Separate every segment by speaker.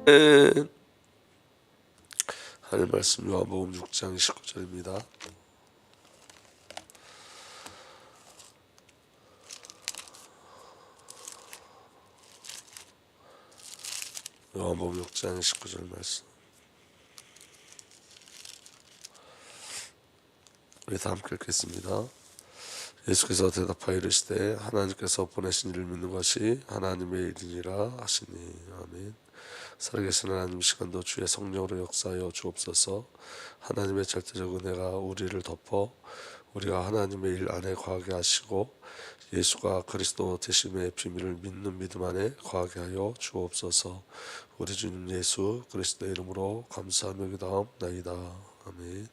Speaker 1: 하나님 말씀 요한복음 6장 19절입니다. 요한복음 6장 19절 말씀. 우리 다 함께 읽겠습니다. 예수께서 대답하여 이르시되 하나님께서 보내신 이를 믿는 것이 하나님의 일이니라 하시니. 아멘. 살아계신 하나님, 시간도 주의 성령으로 역사하여 주옵소서. 하나님의 절대적 은혜가 우리를 덮어 우리가 하나님의 일 안에 거하게 하시고 예수가 그리스도 되심의 비밀을 믿는 믿음 안에 거하게 하여 주옵소서. 우리 주님 예수 그리스도의 이름으로 감사하며 기도하옵나이다. 아멘.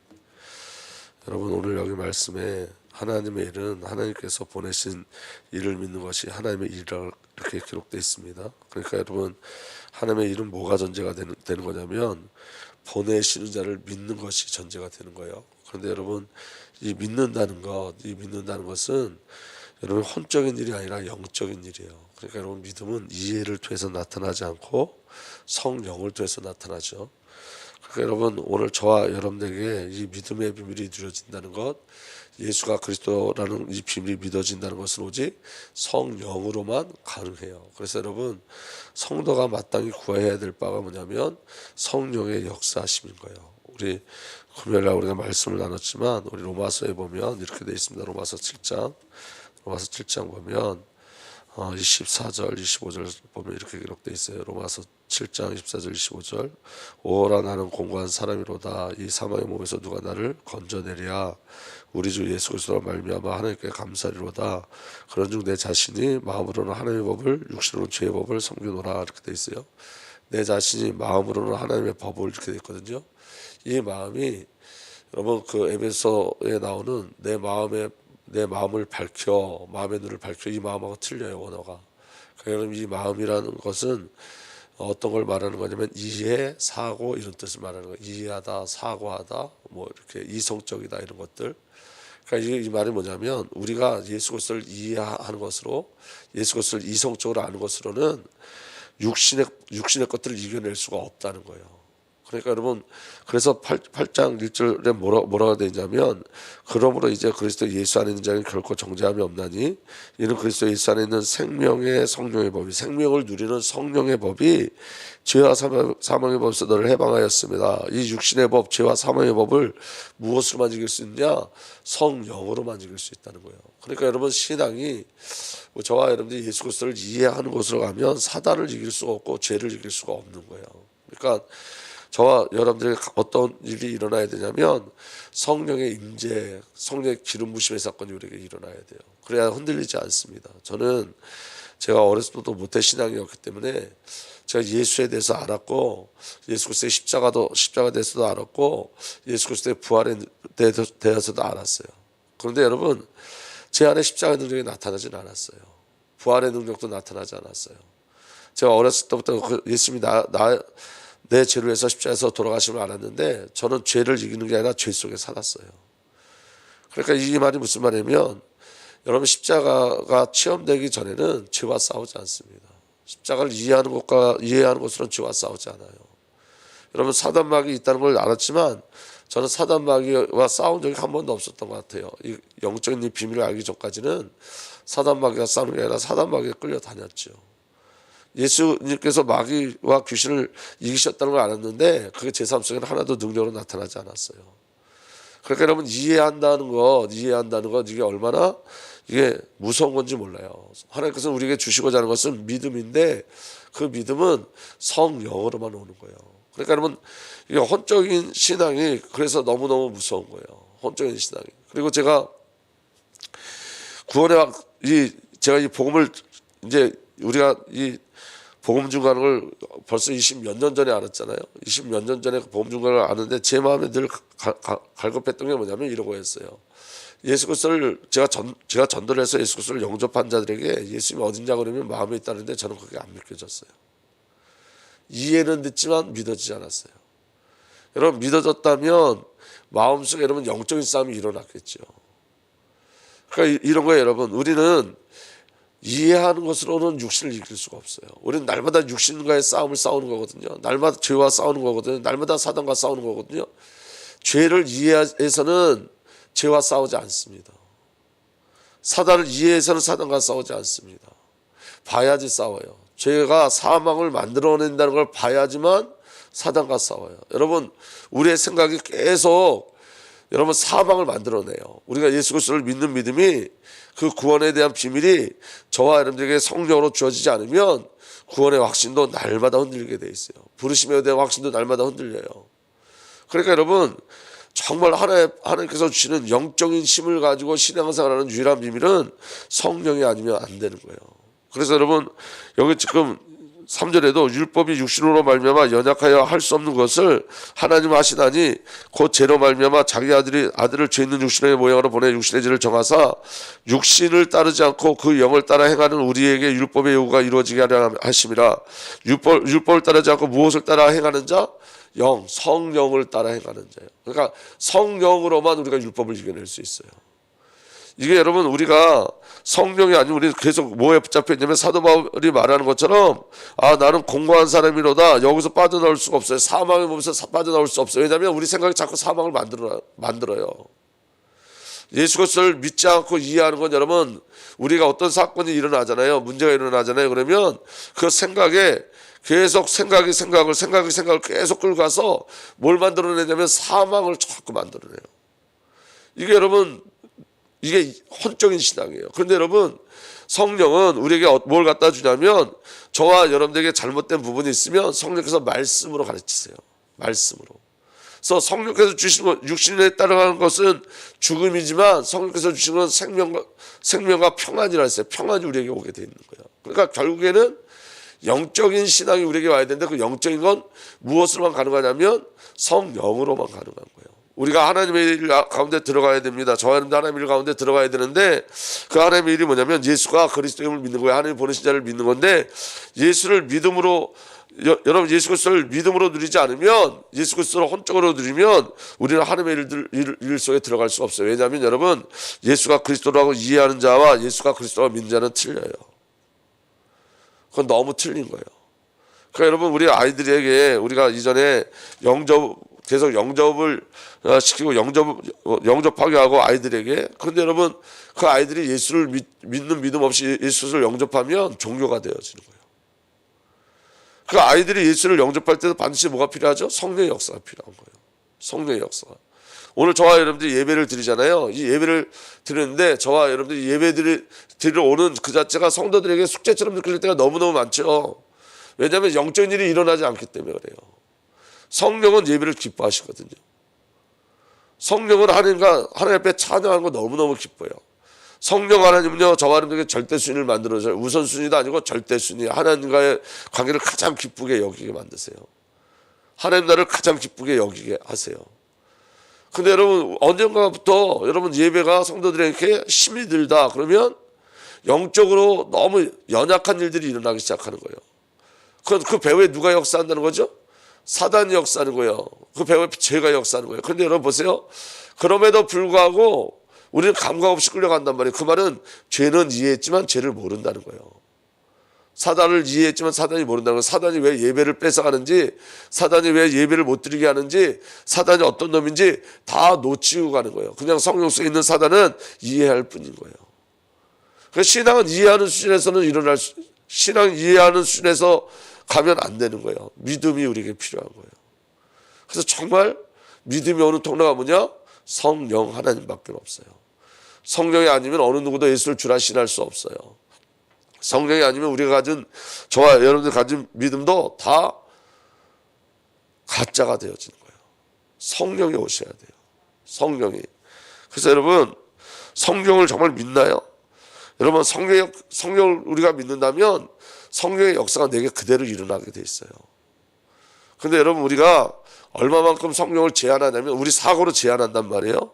Speaker 1: 여러분, 오늘 여기 말씀에 하나님의 일은 하나님께서 보내신 일을 믿는 것이 하나님의 일이라고 이렇게 기록되어 있습니다. 그러니까 여러분, 하나님의 일은 뭐가 전제가 되는 거냐면 보내시는 자를 믿는 것이 전제가 되는 거예요. 그런데 여러분, 이 믿는다는 것은 여러분 혼적인 일이 아니라 영적인 일이에요. 그러니까 여러분, 믿음은 이해를 통해서 나타나지 않고 성령을 통해서 나타나죠. 그러니까 여러분, 오늘 저와 여러분에게 이 믿음의 비밀이 누려진다는 것, 예수가 그리스도라는 이 비밀이 믿어진다는 것은 오직 성령으로만 가능해요. 그래서 여러분, 성도가 마땅히 구해야 될 바가 뭐냐면 성령의 역사하심인 거예요. 우리 금요일날 우리가 말씀을 나눴지만 우리 로마서에 보면 이렇게 되어 있습니다. 로마서 7장 보면 24절 25절 보면 이렇게 기록되어 있어요. 로마서 7장 24절 25절. 오라 나는 공고한 사람이로다. 이 사망의 몸에서 누가 나를 건져내랴. 우리 주 예수 그리스도로 말미암아 하나님께 감사리로다. 그런즉 내 자신이 마음으로는 하나님의 법을 육신으로는 죄의 법을 섬기노라. 이렇게 되어 있어요. 내 자신이 마음으로는 하나님의 법을 이렇게 되어 있거든요. 이 마음이 여러분, 그 에베소에 나오는 내 마음을 밝혀, 마음의 눈을 밝혀, 이 마음하고 틀려요, 원어가. 그러니까 이 마음이라는 것은 어떤 걸 말하는 거냐면 이해, 사고 이런 뜻을 말하는 거예요. 이해하다, 사고하다, 뭐 이렇게 이성적이다 이런 것들. 그러니까 이 말이 뭐냐면 우리가 예수 그리스도를 이해하는 것으로, 예수 그리스도를 이성적으로 아는 것으로는 육신의 것들을 이겨낼 수가 없다는 거예요. 그러니까 여러분, 그래서 8장 1절에 뭐라고 되어 있냐면 그러므로 이제 그리스도 예수 안에 있는 자는 결코 정죄함이 없나니 이는 그리스도 예수 안에 있는 생명의 성령의 법이, 생명을 누리는 성령의 법이 죄와 사망의 법에서 너를 해방하였습니다. 이 육신의 법, 죄와 사망의 법을 무엇으로만 이길 수 있냐? 성령으로만 이길 수 있다는 거예요. 그러니까 여러분, 신앙이 저와 여러분들이 예수 그리스도를 이해하는 곳으로 가면 사단을 이길 수가 없고 죄를 이길 수가 없는 거예요. 그러니까 저와 여러분들이 어떤 일이 일어나야 되냐면 성령의 임재, 성령의 기름 부심의 사건이 우리에게 일어나야 돼요. 그래야 흔들리지 않습니다. 저는 제가 어렸을 때도 모태 신앙이었기 때문에 제가 예수에 대해서 알았고, 예수 그리스도의 십자가에 대해서도 알았고, 예수 그리스도의 부활에 대해서도 알았어요. 그런데 여러분, 제 안에 십자가의 능력이 나타나진 않았어요. 부활의 능력도 나타나지 않았어요. 제가 어렸을 때부터 예수님이 내 죄를 위해서 십자가에서 돌아가심을 알았는데 저는 죄를 이기는 게 아니라 죄 속에 살았어요. 그러니까 이 말이 무슨 말이냐면 여러분, 십자가가 체험되기 전에는 죄와 싸우지 않습니다. 십자가를 이해하는 것으로는 죄와 싸우지 않아요. 여러분, 사단마귀 있다는 걸 알았지만 저는 사단마귀와 싸운 적이 한 번도 없었던 것 같아요. 이 영적인 이 비밀을 알기 전까지는 사단마귀가 싸우는 게 아니라 사단마귀에 끌려다녔죠. 예수님께서 마귀와 귀신을 이기셨다는 걸 알았는데 그게 제 삶 속에는 하나도 능력으로 나타나지 않았어요. 그러니까 여러분, 이해한다는 것 이게 얼마나 이게 무서운 건지 몰라요. 하나님께서 우리에게 주시고자 하는 것은 믿음인데 그 믿음은 성령으로만 오는 거예요. 그러니까 여러분, 이게 혼적인 신앙이 그래서 너무너무 무서운 거예요. 혼적인 신앙이. 그리고 제가 제가 이 복음을 이제 우리가 이 복음 중간한 걸 벌써 20몇 년 전에 알았잖아요. 20몇 년 전에 복음 중간을 아는데 제 마음에 늘 갈급했던 게 뭐냐면 이런 거였어요. 예수 그리스도를 제가 전도를 해서 예수 그리스도를 영접한 자들에게 예수님이 어딨냐 그러면 마음에 있다는데 저는 그게 안 믿겨졌어요. 이해는 됐지만 믿어지지 않았어요. 여러분, 믿어졌다면 마음속에 여러분 영적인 싸움이 일어났겠죠. 그러니까 이런 거예요, 여러분. 우리는 이해하는 것으로는 육신을 이길 수가 없어요. 우리는 날마다 육신과의 싸움을 싸우는 거거든요. 날마다 죄와 싸우는 거거든요. 날마다 사단과 싸우는 거거든요. 죄를 이해해서는 죄와 싸우지 않습니다. 사단을 이해해서는 사단과 싸우지 않습니다. 봐야지 싸워요. 죄가 사망을 만들어낸다는 걸 봐야지만 사단과 싸워요. 여러분, 우리의 생각이 계속 여러분 사망을 만들어내요. 우리가 예수 그리스도를 믿는 믿음이, 그 구원에 대한 비밀이 저와 여러분들에게 성령으로 주어지지 않으면 구원의 확신도 날마다 흔들리게 돼 있어요. 부르심에 대한 확신도 날마다 흔들려요. 그러니까 여러분, 정말 하나님께서 주시는 영적인 힘을 가지고 신앙생활하는 유일한 비밀은 성령이 아니면 안 되는 거예요. 그래서 여러분, 여기 지금 3절에도 율법이 육신으로 말미암아 연약하여 할 수 없는 것을 하나님 하시나니 곧 죄로 말미암아 자기 아들을 죄 있는 육신의 모양으로 보내 육신의 죄를 정하사 육신을 따르지 않고 그 영을 따라 행하는 우리에게 율법의 요구가 이루어지게 하려 하심이라. 율법을 따르지 않고 무엇을 따라 행하는 자? 성령을 따라 행하는 자예요. 그러니까 성령으로만 우리가 율법을 이겨낼 수 있어요. 이게 여러분, 우리가 성령이 아니면 우리 계속 뭐에 붙잡혀 있냐면 사도 바울이 말하는 것처럼, 나는 공고한 사람이로다, 여기서 빠져나올 수가 없어요. 사망의 몸에서 빠져나올 수 없어요. 왜냐하면 우리 생각이 자꾸 사망을 만들어요. 예수 그리스도를 믿지 않고 이해하는 건, 여러분, 우리가 어떤 사건이 일어나잖아요. 문제가 일어나잖아요. 그러면 그 생각에 계속 생각을 계속 끌고 가서 뭘 만들어내냐면 사망을 자꾸 만들어내요. 이게 여러분, 이게 혼적인 신앙이에요. 그런데 여러분, 성령은 우리에게 뭘 갖다 주냐면, 저와 여러분들에게 잘못된 부분이 있으면 성령께서 말씀으로 가르치세요. 말씀으로. 그래서 성령께서 주신 것, 육신에 따라가는 것은 죽음이지만 성령께서 주신 건 생명과 평안이라 했어요. 평안이 우리에게 오게 돼 있는 거예요. 그러니까 결국에는 영적인 신앙이 우리에게 와야 되는데, 그 영적인 건 무엇으로만 가능하냐면 성령으로만 가능한 거예요. 우리가 하나님의 일 가운데 들어가야 됩니다. 저와 여러분도 하나님의 일 가운데 들어가야 되는데, 그 하나님의 일이 뭐냐면 예수가 그리스도임을 믿는 거예요. 하나님 보내신 자를 믿는 건데, 예수를 믿음으로, 여러분, 예수 그리스도를 믿음으로 누리지 않으면, 예수 그리스도를 혼적으로 누리면 우리는 하나님의 일 속에 들어갈 수 없어요. 왜냐하면 여러분, 예수가 그리스도라고 이해하는 자와 예수가 그리스도라고 믿는 자는 틀려요. 그건 너무 틀린 거예요. 그러니까 여러분, 우리 아이들에게 우리가 이전에 계속 영접을 시키고 영접하게 하고 아이들에게. 그런데 여러분, 그 아이들이 예수를 믿는 믿음 없이 예수를 영접하면 종교가 되어지는 거예요. 그 아이들이 예수를 영접할 때도 반드시 뭐가 필요하죠? 성령의 역사가 필요한 거예요. 성령의 역사가. 오늘 저와 여러분들이 예배를 드리잖아요. 이 예배를 드리는데 저와 여러분들이 예배 드리러 오는 그 자체가 성도들에게 숙제처럼 느낄 때가 너무너무 많죠. 왜냐하면 영적인 일이 일어나지 않기 때문에 그래요. 성령은 예배를 기뻐하시거든요. 성령은 하나님 앞에 찬양하는 거 너무너무 기뻐요. 성령 하나님은요, 저와 여러분에게 절대순위를 만들어줘요. 우선순위도 아니고 절대순위. 하나님과의 관계를 가장 기쁘게 여기게 만드세요. 하나님 나라를 가장 기쁘게 여기게 하세요. 근데 여러분, 언젠가부터 여러분 예배가 성도들에게 힘이 들다 그러면 영적으로 너무 연약한 일들이 일어나기 시작하는 거예요. 그 배후에 누가 역사한다는 거죠? 사단이 역사하는 거예요. 그 배후에 죄가 역사하는 거예요. 그런데 여러분 보세요. 그럼에도 불구하고 우리는 감각 없이 끌려간단 말이에요. 그 말은 죄는 이해했지만 죄를 모른다는 거예요. 사단을 이해했지만 사단이 모른다는 거예요. 사단이 왜 예배를 뺏어가는지, 사단이 왜 예배를 못 드리게 하는지, 사단이 어떤 놈인지 다 놓치고 가는 거예요. 그냥 성령 속에 있는 사단은 이해할 뿐인 거예요. 그래서 신앙은 이해하는 수준에서는 신앙 이해하는 수준에서 가면 안 되는 거예요. 믿음이 우리에게 필요한 거예요. 그래서 정말 믿음이 오는 통로가 뭐냐? 성령 하나님밖에 없어요. 성령이 아니면 어느 누구도 예수를 주라 신할 수 없어요. 성령이 아니면 우리가 가진, 저와 여러분들 가진 믿음도 다 가짜가 되어지는 거예요. 성령이 오셔야 돼요. 성령이. 그래서 여러분, 성령을 정말 믿나요? 여러분, 성령을 우리가 믿는다면 성령의 역사가 내게 그대로 일어나게 돼 있어요. 근데 여러분, 우리가 얼마만큼 성령을 제한하냐면 우리 사고로 제한한단 말이에요.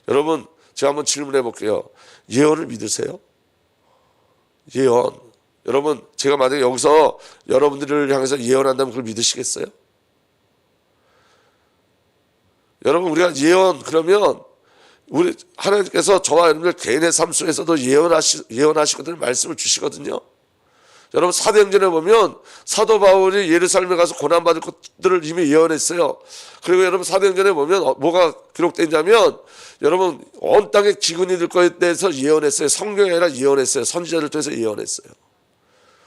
Speaker 1: 여러분, 제가 한번 질문해 볼게요. 예언을 믿으세요? 예언. 여러분, 제가 만약에 여기서 여러분들을 향해서 예언한다면 그걸 믿으시겠어요? 여러분, 우리가 예언 그러면 우리 하나님께서 저와 여러분들 개인의 삶 속에서도 예언하시거든요. 말씀을 주시거든요. 여러분 사도행전에 보면 사도 바울이 예루살렘에 가서 고난받을 것들을 이미 예언했어요. 그리고 여러분 사도행전에 보면 뭐가 기록되어 있냐면 여러분 온 땅에 기근이 들 것에 대해서 예언했어요. 성경이 아니라 예언했어요. 선지자를 통해서 예언했어요.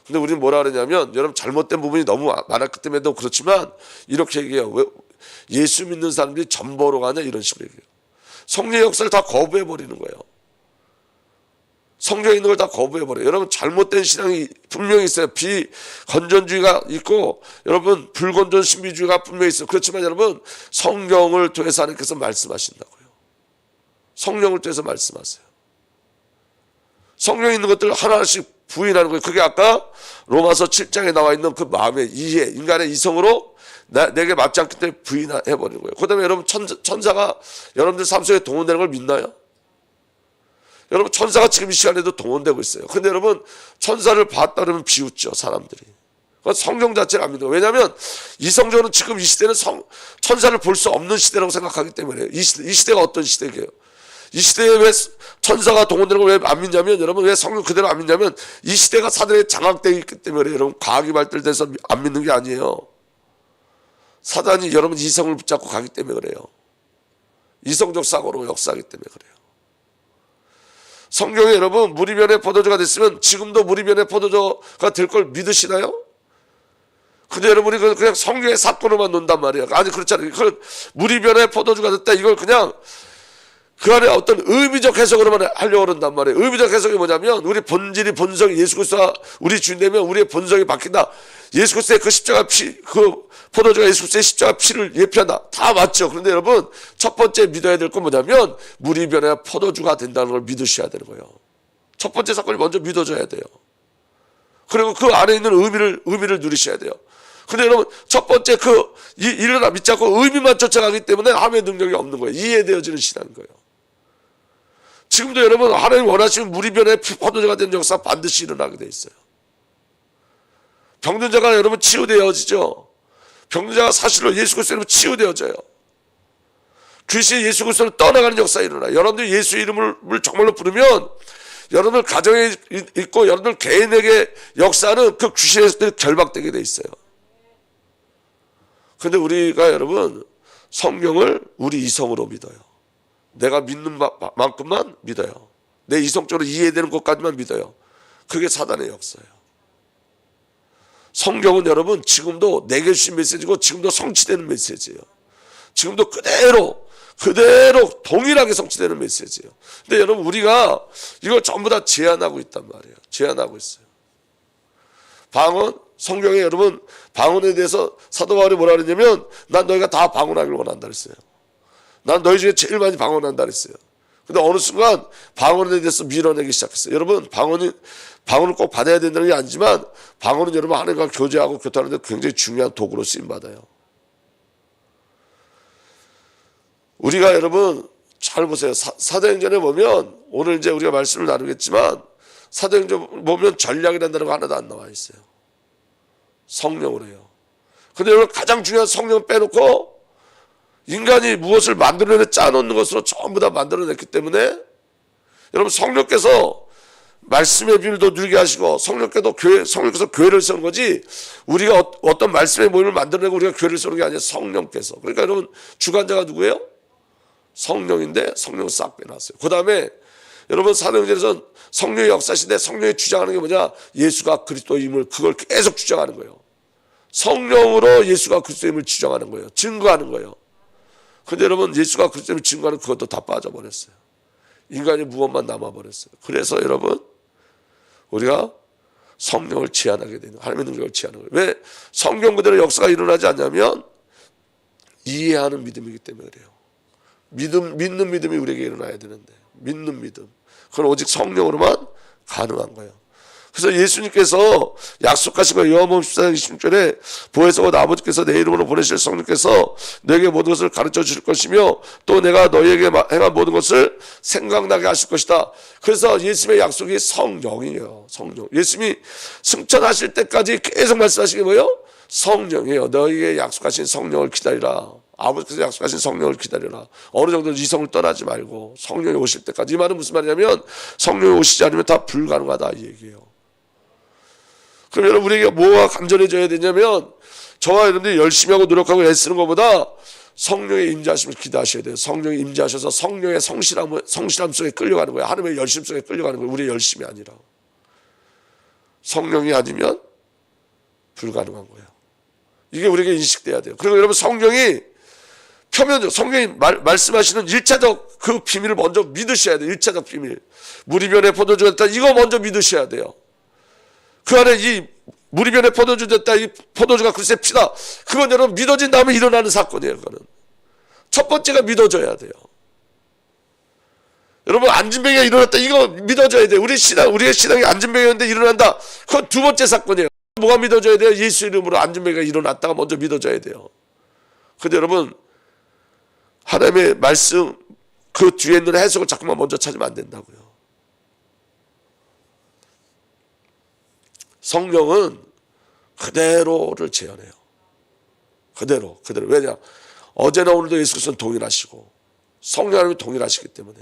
Speaker 1: 근데 우리는 뭐라 그러냐면 여러분 잘못된 부분이 너무 많았기 때문에도 그렇지만 이렇게 얘기해요. 왜 예수 믿는 사람들이 전보로 가냐 이런 식으로 얘기해요. 성령의 역사를 다 거부해버리는 거예요. 성경에 있는 걸 다 거부해버려요. 여러분 잘못된 신앙이 분명히 있어요. 비건전주의가 있고 여러분 불건전 신비주의가 분명히 있어요. 그렇지만 여러분 성경을 통해서 하나님께서 말씀하신다고요. 성령을 통해서 말씀하세요. 성경에 있는 것들을 하나씩 부인하는 거예요. 그게 아까 로마서 7장에 나와 있는 그 마음의 이해, 인간의 이성으로 내게 맞지 않기 때문에 부인해버리는 거예요. 그 다음에 여러분 천사가 여러분들 삶 속에 동원되는 걸 믿나요? 여러분 천사가 지금 이 시간에도 동원되고 있어요. 근데 여러분 천사를 봤다 그러면 비웃죠 사람들이. 성경 자체를 안 믿는 거예요. 왜냐하면 이성적으로 지금 이 시대는 천사를 볼 수 없는 시대라고 생각하기 때문에. 이 시대가 어떤 시대예요? 이 시대에 왜 천사가 동원되는 걸 왜 안 믿냐면 여러분 왜 성경 그대로 안 믿냐면 이 시대가 사단에 장악되어 있기 때문에 여러분 과학이 발달돼서 안 믿는 게 아니에요. 사단이 여러분 이성을 붙잡고 가기 때문에 그래요. 이성적 사고로 역사하기 때문에 그래요. 성경에 여러분 무리변의 포도주가 됐으면 지금도 무리변의 포도주가 될 걸 믿으시나요? 근데 여러분이 그냥 성경의 사건으로만 논단 말이에요. 아니 그렇잖아요. 그걸 무리변의 포도주가 됐다 이걸 그냥 그 안에 어떤 의미적 해석으로만 하려고 그런단 말이에요. 의미적 해석이 뭐냐면 우리 본질이 본성이 예수 그리스도가 우리 주인 되면 우리의 본성이 바뀐다. 예수 그리스도의 그 십자가 피, 그 포도주가 예수 그리스도의 십자가 피를 예표한다. 다 맞죠. 그런데 여러분 첫 번째 믿어야 될 건 뭐냐면 물이 변해 포도주가 된다는 걸 믿으셔야 되는 거예요. 첫 번째 사건이 먼저 믿어져야 돼요. 그리고 그 안에 있는 의미를 누리셔야 돼요. 근데 여러분 첫 번째 그 일어나 믿지 않고 의미만 쫓아가기 때문에 함의 능력이 없는 거예요. 이해되어지는 신앙인 거예요. 지금도 여러분 하나님 원하시는 물이 변해 포도주가 되는 역사 반드시 일어나게 돼 있어요. 병든 자가 여러분 치유되어지죠. 병든 자가 사실로 예수 그리스도로 치유되어져요. 귀신이 예수 그리스도를 떠나가는 역사가 일어나요. 여러분들이 예수 이름을 정말로 부르면 여러분들 가정에 있고 여러분들 개인에게 역사는 그 귀신에서 결박되게 돼 있어요. 그런데 우리가 여러분 성경을 우리 이성으로 믿어요. 내가 믿는 만큼만 믿어요. 내 이성적으로 이해되는 것까지만 믿어요. 그게 사단의 역사예요. 성경은 여러분 지금도 내게 주신 메시지고 지금도 성취되는 메시지예요. 지금도 그대로 동일하게 성취되는 메시지예요. 근데 여러분 우리가 이걸 전부 다 제한하고 있단 말이에요. 제한하고 있어요. 방언, 성경에 여러분 방언에 대해서 사도 바울이 뭐라 그랬냐면 난 너희가 다 방언하기를 원한다 그랬어요. 난 너희 중에 제일 많이 방언한다 그랬어요. 근데 어느 순간 방언에 대해서 밀어내기 시작했어요. 여러분 방언을 꼭 받아야 된다는 게 아니지만 방언은 여러분 하나님과 교제하고 교통하는 데 굉장히 중요한 도구로 쓰임받아요. 우리가 여러분 잘 보세요. 사도행전에 보면 오늘 이제 우리가 말씀을 나누겠지만 사도행전 보면 전략이라는 거 하나도 안 나와 있어요. 성령으로 해요. 근데 여러분 가장 중요한 성령을 빼놓고 인간이 무엇을 만들어내 짜놓는 것으로 전부 다 만들어냈기 때문에 여러분 성령께서 말씀의 비밀도 누리게 하시고 성령께서 교회를 세우는 거지 우리가 어떤 말씀의 모임을 만들어내고 우리가 교회를 세우는 게 아니라 성령께서. 그러니까 여러분 주관자가 누구예요? 성령인데 성령 싹 빼놨어요. 그 다음에 여러분 사도행전에서 성령의 역사시대 성령이 주장하는 게 뭐냐? 예수가 그리스도임을 그걸 계속 주장하는 거예요. 성령으로 예수가 그리스도임을 주장하는 거예요. 증거하는 거예요. 근데 여러분 예수가 그리스도임을 증거하는 그것도 다 빠져버렸어요. 인간의 무엇만 남아버렸어요. 그래서 여러분 우리가 성령을 제한하게 되는 하나님의 능력을 제한하는 거예요. 왜 성경 그대로 역사가 일어나지 않냐면 이해하는 믿음이기 때문에 그래요. 믿는 믿음이 우리에게 일어나야 되는데 믿는 믿음 그건 오직 성령으로만 가능한 거예요. 그래서 예수님께서 약속하신 거예요. 요한복음 14장 26절에 보혜사 곧 아버지께서 내 이름으로 보내실 성령께서 너에게 모든 것을 가르쳐 주실 것이며 또 내가 너에게 행한 모든 것을 생각나게 하실 것이다. 그래서 예수님의 약속이 성령이에요. 성령. 예수님이 승천하실 때까지 계속 말씀하신 게 뭐예요? 성령이에요. 너에게 약속하신 성령을 기다리라. 아버지께서 약속하신 성령을 기다려라. 어느 정도 이성을 떠나지 말고 성령이 오실 때까지. 이 말은 무슨 말이냐면 성령이 오시지 않으면 다 불가능하다 이 얘기예요. 그럼 여러분 우리에게 뭐가 간절해져야 되냐면 저와 여러분들이 열심히 하고 노력하고 애쓰는 것보다 성령의 임재하심을 기대하셔야 돼요. 성령이 임재하셔서 성령의 성실함 속에 끌려가는 거예요. 하나님의 열심 속에 끌려가는 거예요. 우리의 열심이 아니라. 성령이 아니면 불가능한 거예요. 이게 우리에게 인식돼야 돼요. 그리고 여러분 성령이 표면적 성령이 말씀하시는 1차적 그 비밀을 먼저 믿으셔야 돼요. 1차적 비밀. 물이 변에 포도주가 됐다. 이거 먼저 믿으셔야 돼요. 그 안에 이 물이 변에 포도주 됐다. 이 포도주가 그리스도의 피다. 그건 여러분 믿어진 다음에 일어나는 사건이에요. 그거는. 첫 번째가 믿어져야 돼요. 여러분 안진뱅이가 일어났다. 이거 믿어져야 돼요. 우리의 신앙이 안진뱅이였는데 일어난다. 그건 두 번째 사건이에요. 뭐가 믿어져야 돼요? 예수 이름으로 안진뱅이가 일어났다가 먼저 믿어져야 돼요. 근데 여러분 하나님의 말씀 그 뒤에 있는 해석을 자꾸만 먼저 찾으면 안 된다고요. 성령은 그대로를 재현해요. 그대로. 왜냐? 어제나 오늘도 예수 그리스도는 동일하시고 성령 하나님이 동일하시기 때문에.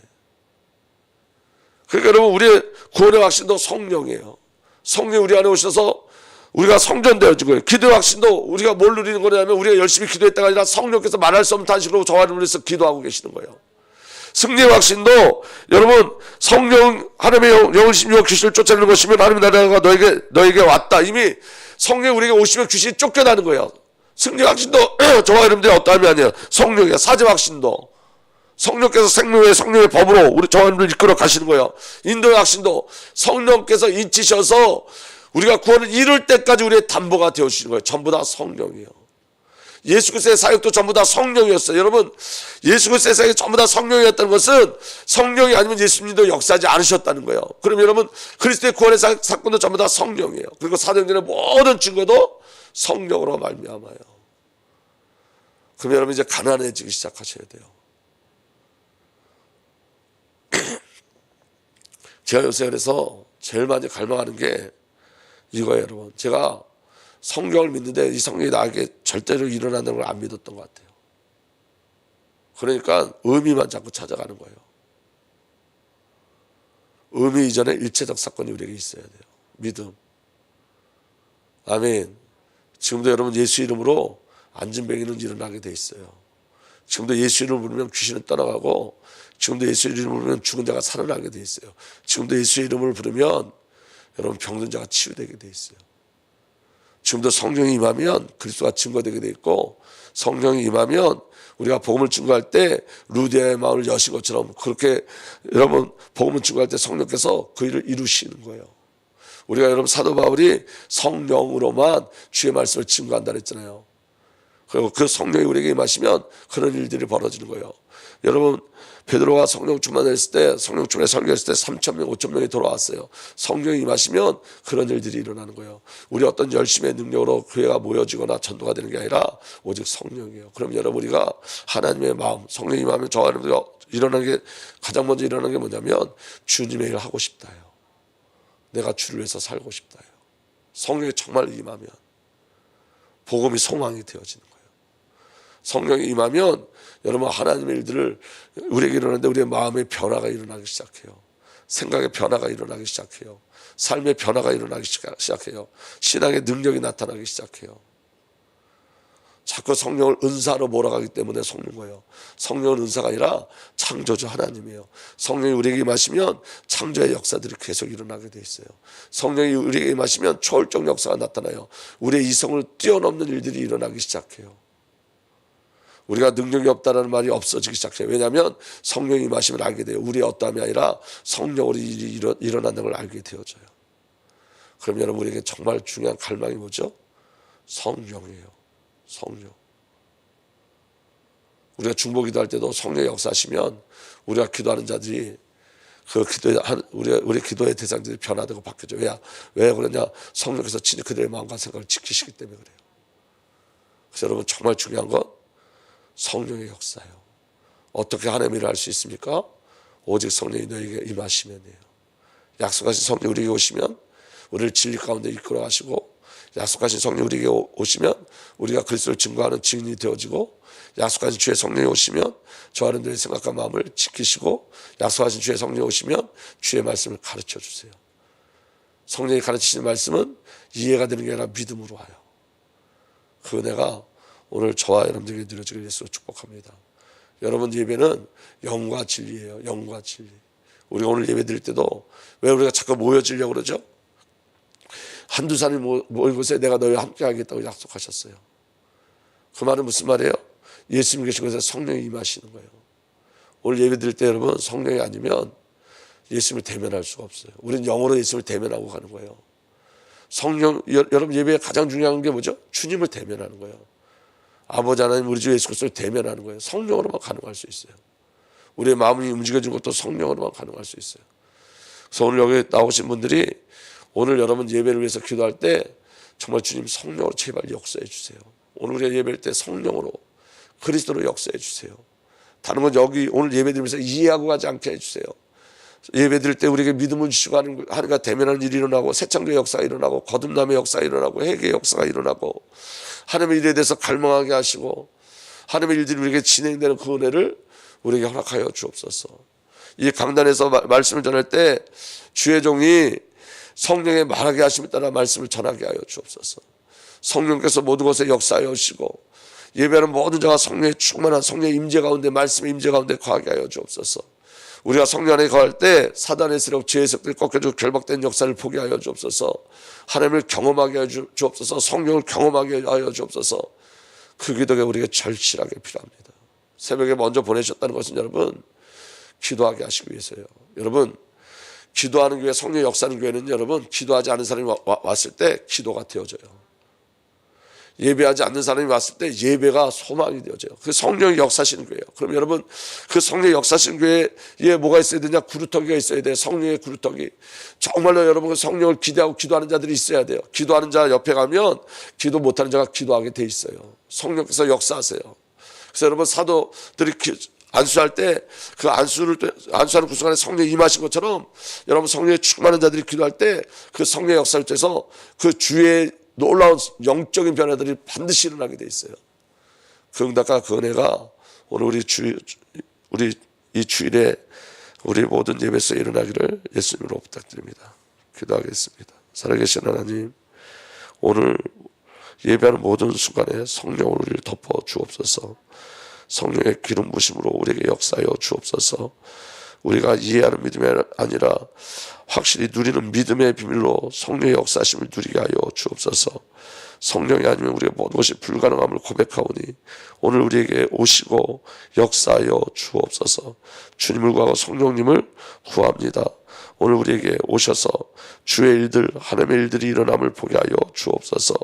Speaker 1: 그러니까 여러분 우리의 구원의 확신도 성령이에요. 성령이 우리 안에 오셔서 우리가 성전되어진 거예요. 기도의 확신도 우리가 뭘 누리는 거냐면 우리가 열심히 기도했다가 아니라 성령께서 말할 수 없는 탄식으로 저와 여러분을 위해서 기도하고 계시는 거예요. 승리의 확신도 여러분 성령 하나님의 영을 심리와 귀신을 쫓아내는 것이면 하나님의 나라가 너에게 왔다. 이미 성령이 우리에게 오시면 귀신이 쫓겨나는 거예요. 승리의 확신도 저와 여러분들이 어떠함이 아니에요. 성령이야. 사제 확신도 성령께서 성령의 법으로 우리 저와 여러분들 이끌어 가시는 거예요. 인도의 확신도 성령께서 인치셔서 우리가 구원을 이룰 때까지 우리의 담보가 되어주시는 거예요. 전부 다 성령이에요. 예수 그리스도의 사역도 전부 다 성령이었어요. 여러분 예수 그리스도의 사역이 전부 다 성령이었다는 것은 성령이 아니면 예수님도 역사하지 않으셨다는 거예요. 그럼 여러분 그리스도의 구원의 사건도 전부 다 성령이에요. 그리고 사도행전의 모든 증거도 성령으로 말미암아요. 그럼 여러분 이제 가난해지기 시작하셔야 돼요. 제가 요새 그래서 제일 많이 갈망하는 게 이거예요. 여러분 제가 성경을 믿는데 이 성경이 나에게 절대로 일어나는 걸 안 믿었던 것 같아요. 그러니까 의미만 자꾸 찾아가는 거예요. 의미 이전에 일체적 사건이 우리에게 있어야 돼요. 믿음. 아멘. 지금도 여러분 예수 이름으로 안진뱅이는 일어나게 돼 있어요. 지금도 예수 이름을 부르면 귀신은 떠나가고 지금도 예수 이름을 부르면 죽은 자가 살아나게 돼 있어요. 지금도 예수 이름을 부르면 여러분 병든 자가 치유되게 돼 있어요. 지금도 성령이 임하면 그리스도가 증거되게 돼 있고 성령이 임하면 우리가 복음을 증거할 때 루디아의 마음을 여신 것처럼 그렇게 여러분 복음을 증거할 때 성령께서 그 일을 이루시는 거예요. 우리가 여러분 사도 바울이 성령으로만 주의 말씀을 증거한다 그랬잖아요. 그리고 그 성령이 우리에게 임하시면 그런 일들이 벌어지는 거예요. 여러분 베드로가 성령 충만했을 때 성령 충만에 설교했을 때 3,000명 5,000명이 돌아왔어요. 성령이 임하시면 그런 일들이 일어나는 거예요. 우리 어떤 열심의 능력으로 교회가 모여지거나 전도가 되는 게 아니라 오직 성령이에요. 그럼 여러분 우리가 하나님의 마음 성령이 임하면 저 안에 일어나는 게 가장 먼저 일어나는 게 뭐냐면 주님의 일을 하고 싶다요. 내가 주를 위해서 살고 싶다요. 성령이 정말 임하면 복음이 소망이 되어지는 거예요. 성령이 임하면 여러분 하나님의 일들을 우리에게 일어나는데 우리의 마음의 변화가 일어나기 시작해요. 생각의 변화가 일어나기 시작해요. 삶의 변화가 일어나기 시작해요. 신앙의 능력이 나타나기 시작해요. 자꾸 성령을 은사로 몰아가기 때문에 속는 거예요. 성령은 은사가 아니라 창조주 하나님이에요. 성령이 우리에게 임하시면 창조의 역사들이 계속 일어나게 돼 있어요. 성령이 우리에게 임하시면 초월적 역사가 나타나요. 우리의 이성을 뛰어넘는 일들이 일어나기 시작해요. 우리가 능력이 없다는 말이 없어지기 시작해요. 왜냐하면 성령이 임하시면 알게 돼요. 우리의 어떠함이 아니라 성령으로 일이 일어나는 걸 알게 되어져요. 그럼 여러분 우리에게 정말 중요한 갈망이 뭐죠? 성령이에요. 성령. 우리가 중보 기도할 때도 성령 역사하시면 우리가 기도하는 자들이 그 우리 기도의 대상들이 변화되고 바뀌어져요. 왜 그러냐? 성령께서 친히 그들의 마음과 생각을 지키시기 때문에 그래요. 그래서 여러분 정말 중요한 건 성령의 역사예요. 어떻게 하나님의 일을 할 수 있습니까? 오직 성령이 너에게 임하시면이에요. 약속하신 성령이 우리에게 오시면 우리를 진리 가운데 이끌어 가시고 약속하신 성령 우리에게 오시면 우리가 그리스도를 증거하는 증인이 되어지고, 약속하신 주의 성령이 오시면 저 여러분들의 생각과 마음을 지키시고, 약속하신 주의 성령이 오시면 주의 말씀을 가르쳐 주세요. 성령이 가르치시는 말씀은 이해가 되는 게 아니라 믿음으로 와요. 그 은혜가 오늘 저와 여러분들에게 누려지길 예수로 축복합니다. 여러분 예배는 영과 진리예요. 영과 진리. 우리가 오늘 예배 드릴 때도 왜 우리가 자꾸 모여지려고 그러죠? 한두 사람이 모인 곳에 내가 너희와 함께 하겠다고 약속하셨어요. 그 말은 무슨 말이에요? 예수님 계신 곳에 성령이 임하시는 거예요. 오늘 예배 드릴 때 여러분 성령이 아니면 예수님을 대면할 수가 없어요. 우리는 영어로 예수님을 대면하고 가는 거예요. 성령, 여러분 예배에 가장 중요한 게 뭐죠? 주님을 대면하는 거예요. 아버지 하나님 우리 주 예수 그리스도를 대면하는 거예요. 성령으로만 가능할 수 있어요. 우리의 마음이 움직여진 것도 성령으로만 가능할 수 있어요. 그래서 오늘 여기 나오신 분들이 오늘 여러분 예배를 위해서 기도할 때 정말 주님 성령으로 제발 역사해 주세요. 오늘 우리가 예배할 때 성령으로 그리스도로 역사해 주세요. 다른 건 여기 오늘 예배 드리면서 이해하고 가지 않게 해주세요. 예배 드릴 때 우리에게 믿음을 주시고 하나님과 대면하는 일이 일어나고, 새창조의 역사가 일어나고, 거듭남의 역사가 일어나고, 회개의 역사가 일어나고, 하나님의 일에 대해서 갈망하게 하시고, 하나님의 일들이 우리에게 진행되는 그 은혜를 우리에게 허락하여 주옵소서. 이 강단에서 말씀을 전할 때 주의 종이 성령의 말하게 하심에 따라 말씀을 전하게 하여 주옵소서. 성령께서 모든 것에 역사하여 오시고, 예배하는 모든 자가 성령의 충만한 성령의 임재 가운데, 말씀의 임재 가운데 거하게 하여 주옵소서. 우리가 성령 안에 거할 때 사단의 세력, 죄의 세력들이 꺾여지고 결박된 역사를 보게 하여 주옵소서. 하나님을 경험하게 하여 주옵소서. 성령을 경험하게 하여 주옵소서. 그 기도가 우리에게 절실하게 필요합니다. 새벽에 먼저 보내셨다는 것은 여러분 기도하게 하시기 위해서요. 여러분 기도하는 교회, 성령 역사하는 교회는 여러분 기도하지 않은 사람이 왔을 때 기도가 되어져요. 예배하지 않는 사람이 왔을 때 예배가 소망이 되어져요. 그 성령이 역사하시는 교회예요. 그럼 여러분 그 성령이 역사하시는 교회에 뭐가 있어야 되냐? 구루터기가 있어야 돼요. 성령의 구루터기. 정말로 여러분 성령을 기대하고 기도하는 자들이 있어야 돼요. 기도하는 자 옆에 가면 기도 못하는 자가 기도하게 돼 있어요. 성령께서 역사하세요. 그래서 여러분 사도들이 안수할 때 그 안수하는 그 순간에 성령이 임하신 것처럼 여러분 성령에 충만한 자들이 기도할 때 그 성령의 역사를 통해서 그 주의 놀라운 영적인 변화들이 반드시 일어나게 돼 있어요. 그 응답과 그 은혜가 오늘 우리 이 주일에 우리 모든 예배에서 일어나기를 예수님으로 부탁드립니다. 기도하겠습니다. 살아계신 하나님, 오늘 예배하는 모든 순간에 성령으로 우리를 덮어 주옵소서. 성령의 기름 부심으로 우리에게 역사하여 주옵소서. 우리가 이해하는 믿음이 아니라 확실히 누리는 믿음의 비밀로 성령의 역사심을 누리게 하여 주옵소서. 성령이 아니면 우리의 모든 것이 불가능함을 고백하오니 오늘 우리에게 오시고 역사하여 주옵소서. 주님을 구하고 성령님을 구합니다. 오늘 우리에게 오셔서 주의 일들, 하나님의 일들이 일어남을 보게 하여 주옵소서.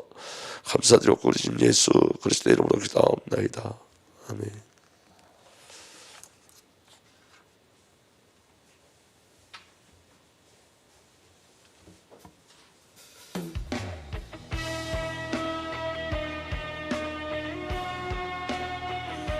Speaker 1: 감사드렸고 우리 주님 예수 그리스도의 이름으로 기도하옵나이다. 아멘.